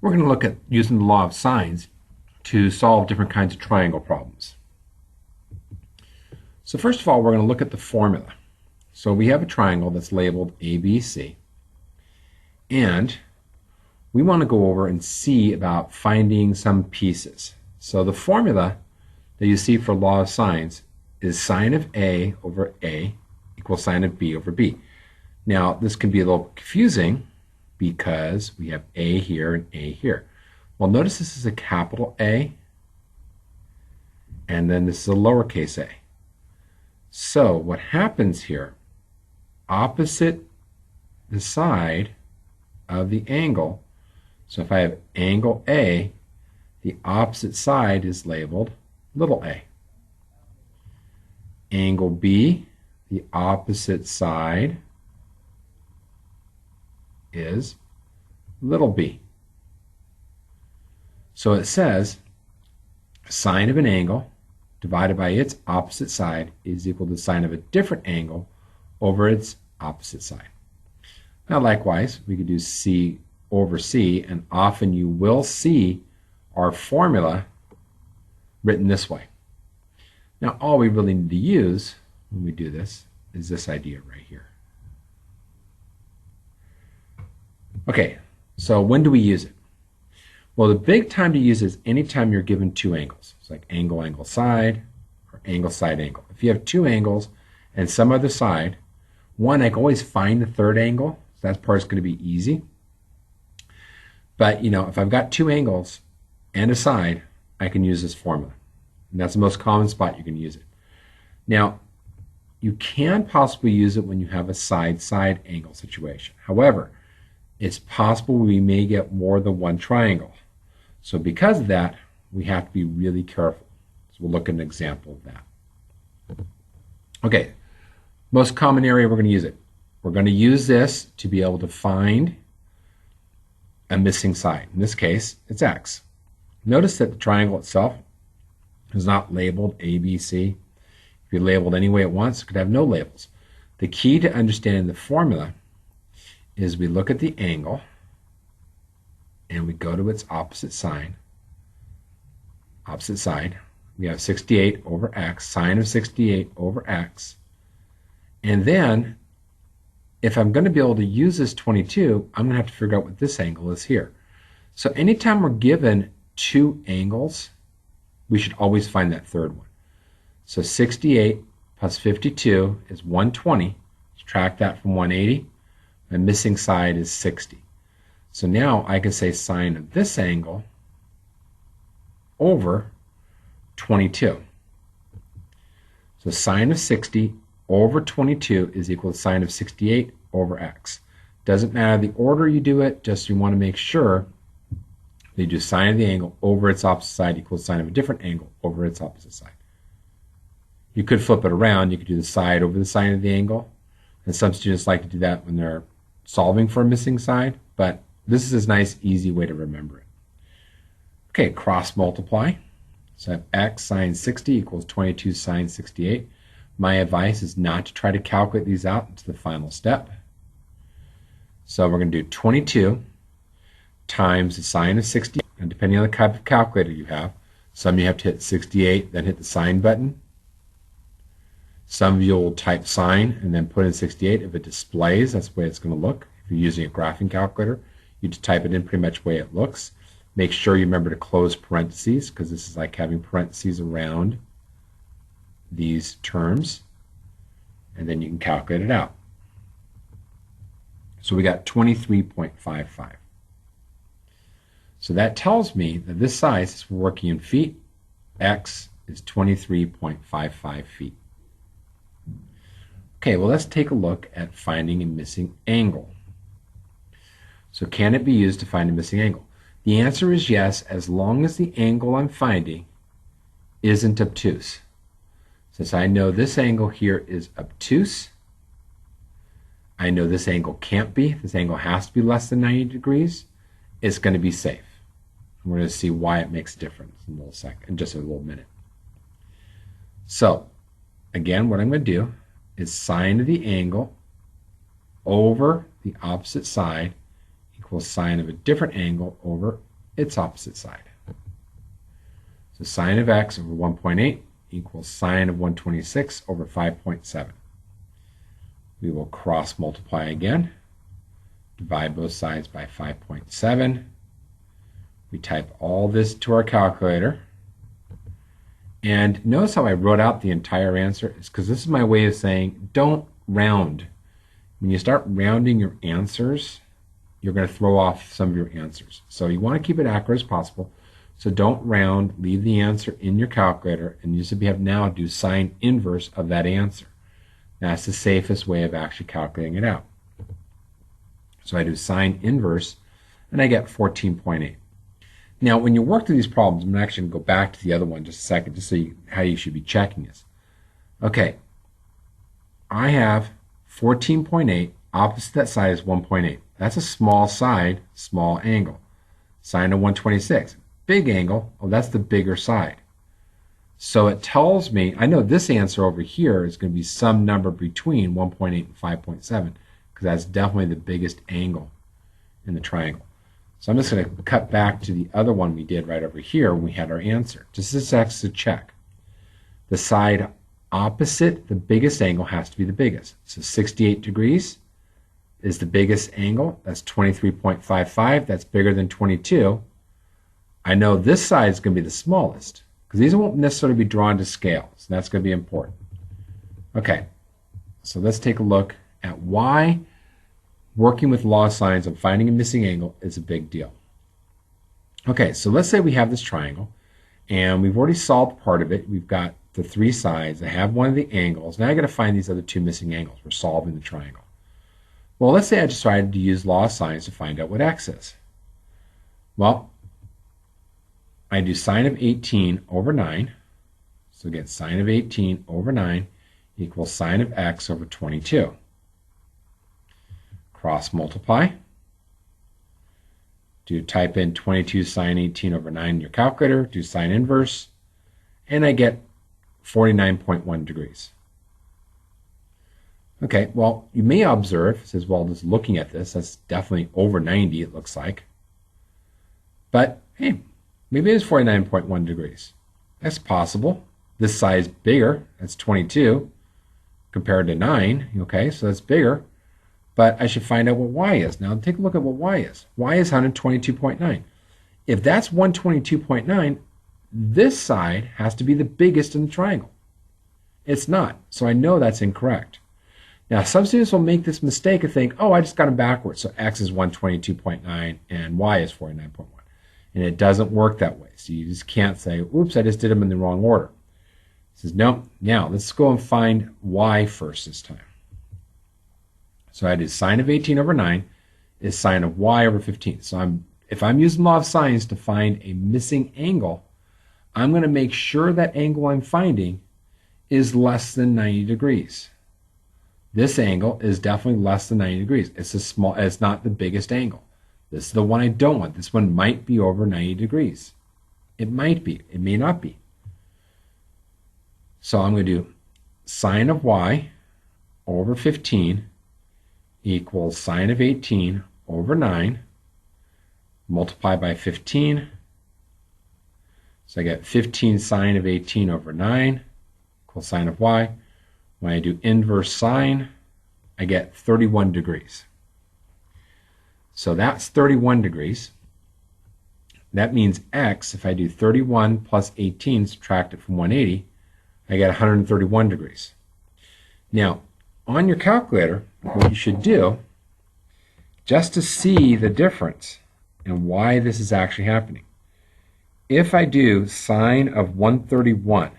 We're going to look at using the law of sines to solve different kinds of triangle problems. So first of all, we're going to look at the formula. So we have a triangle that's labeled ABC, and we want to go over and see about finding some pieces. So the formula that you see for law of sines is sine of A over A equals sine of B over B. Now, this can be a little confusing because we have A here and A here. Well, notice this is a capital A, and then this is a lowercase a. So what happens here, opposite the side of the angle, so if I have angle A, the opposite side is labeled little a. Angle B, the opposite side is little b. So it says sine of an angle divided by its opposite side is equal to sine of a different angle over its opposite side. Now likewise, we could do C over C, and often you will see our formula written this way. Now all we really need to use when we do this is this idea right here. Okay, so when do we use it? Well, the big time to use it is anytime you're given two angles. It's like angle, angle, side, or angle, side, angle. If you have two angles and some other side, one, I can always find the third angle. So that part's going to be easy. But, if I've got two angles and a side, I can use this formula. And that's the most common spot you can use it. Now, you can possibly use it when you have a side-side angle situation. However, it's possible we may get more than one triangle. So because of that, we have to be really careful. So we'll look at an example of that. Okay, most common area we're going to use it. We're going to use this to be able to find a missing side. In this case, it's x. Notice that the triangle itself is not labeled ABC. If you labeled any way it wants, it could have no labels. The key to understanding the formula is we look at the angle and we go to its opposite side. We have 68 over x, sine of 68 over x. And then, if I'm going to be able to use this 22, I'm going to have to figure out what this angle is here. So anytime we're given two angles, we should always find that third one. So 68 plus 52 is 120. Subtract that from 180. My missing side is 60. So now I can say sine of this angle over 22. So sine of 60 over 22 is equal to sine of 68 over x. Doesn't matter the order you do it, just you want to make sure that you do sine of the angle over its opposite side equals sine of a different angle over its opposite side. You could flip it around. You could do the side over the sine of the angle. And some students like to do that when they're solving for a missing side, but this is a nice, easy way to remember it. Okay, cross multiply. So I have x sine 60 equals 22 sine 68. My advice is not to try to calculate these out into the final step. So we're going to do 22 times the sine of 60, and depending on the type of calculator you have, some you have to hit 68, then hit the sine button. Some of you will type sine and then put in 68. If it displays, that's the way it's going to look. If you're using a graphing calculator, you just type it in pretty much the way it looks. Make sure you remember to close parentheses, because this is like having parentheses around these terms, and then you can calculate it out. So we got 23.55. So that tells me that this side, since we're working in feet, x is 23.55 feet. Okay, well, let's take a look at finding a missing angle. So can it be used to find a missing angle? The answer is yes, as long as the angle I'm finding isn't obtuse. Since I know this angle here is obtuse, I know this angle can't be. This angle has to be less than 90 degrees. It's going to be safe. And we're going to see why it makes a difference in just a little minute. So, again, what I'm going to do is sine of the angle over the opposite side equals sine of a different angle over its opposite side. So sine of x over 1.8 equals sine of 126 over 5.7. We will cross multiply again. Divide both sides by 5.7. We type all this to our calculator. And notice how I wrote out the entire answer? It's because this is my way of saying don't round. When you start rounding your answers, you're going to throw off some of your answers. So you want to keep it accurate as possible. So don't round, leave the answer in your calculator, and you simply have now do sine inverse of that answer. That's the safest way of actually calculating it out. So I do sine inverse, and I get 14.8. Now, when you work through these problems, I'm actually going to go back to the other one just a second to see how you should be checking this. Okay, I have 14.8, opposite that side is 1.8. That's a small side, small angle. Sine of 126, big angle, oh, that's the bigger side. So it tells me, I know this answer over here is going to be some number between 1.8 and 5.7, because that's definitely the biggest angle in the triangle. So I'm just going to cut back to the other one we did right over here when we had our answer. Just as a check. The side opposite the biggest angle has to be the biggest. So 68 degrees is the biggest angle. That's 23.55. That's bigger than 22. I know this side is going to be the smallest because these won't necessarily be drawn to scale. So that's going to be important. Okay, so let's take a look at why working with law of sines and finding a missing angle is a big deal. Okay, so let's say we have this triangle and we've already solved part of it. We've got the three sides. I have one of the angles. Now I got to find these other two missing angles. We're solving the triangle. Well, let's say I decided to use law of sines to find out what x is. Well, I do sine of 18 over 9. So get sine of 18 over 9 equals sine of x over 22. Cross multiply. Do type in 22 sine 18 over 9 in your calculator. Do sine inverse. And I get 49.1 degrees. Okay, well, you may observe, it says, well, just looking at this, that's definitely over 90, it looks like. But, hey, maybe it is 49.1 degrees. That's possible. This side is bigger. That's 22 compared to 9. Okay, so that's bigger. But I should find out what y is. Now, take a look at what y is. Y is 122.9. If that's 122.9, this side has to be the biggest in the triangle. It's not, so I know that's incorrect. Now, some students will make this mistake and think, oh, I just got them backwards. So x is 122.9 and y is 49.1. And it doesn't work that way. So you just can't say, oops, I just did them in the wrong order. It says, no, now let's go and find y first this time. So I did sine of 18 over 9 is sine of y over 15. So if I'm using law of sines to find a missing angle, I'm going to make sure that angle I'm finding is less than 90 degrees. This angle is definitely less than 90 degrees. It's not the biggest angle. This is the one I don't want. This one might be over 90 degrees. It might be. It may not be. So I'm going to do sine of y over 15 equals sine of 18 over 9, multiply by 15. So I get 15 sine of 18 over 9 equals sine of y. When I do inverse sine, I get 31 degrees. So that's 31 degrees. That means x, if I do 31 plus 18, subtract it from 180, I get 131 degrees. Now, on your calculator, what you should do, just to see the difference and why this is actually happening, if I do sine of 131,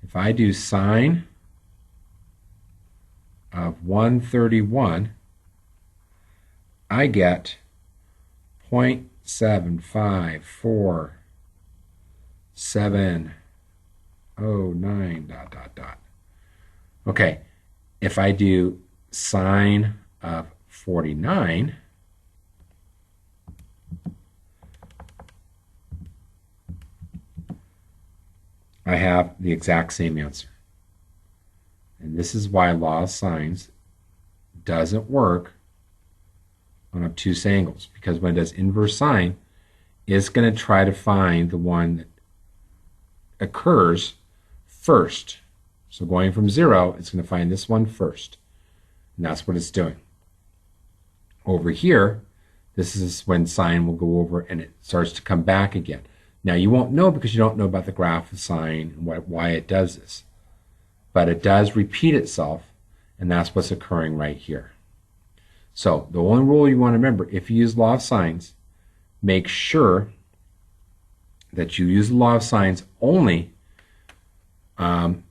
if I do sine of 131, I get 0.75479 ... Okay, if I do sine of 49, I have the exact same answer. And this is why law of sines doesn't work on obtuse angles, because when it does inverse sine, it's going to try to find the one that occurs first. So going from 0, it's going to find this one first. And that's what it's doing. Over here, this is when sine will go over and it starts to come back again. Now you won't know because you don't know about the graph of sine and why it does this. But it does repeat itself, and that's what's occurring right here. So the only rule you want to remember, if you use law of sines, make sure that you use the law of sines only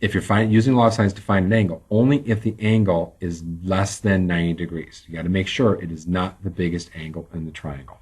if you're using law of sines to find an angle, only if the angle is less than 90 degrees. You got to make sure it is not the biggest angle in the triangle.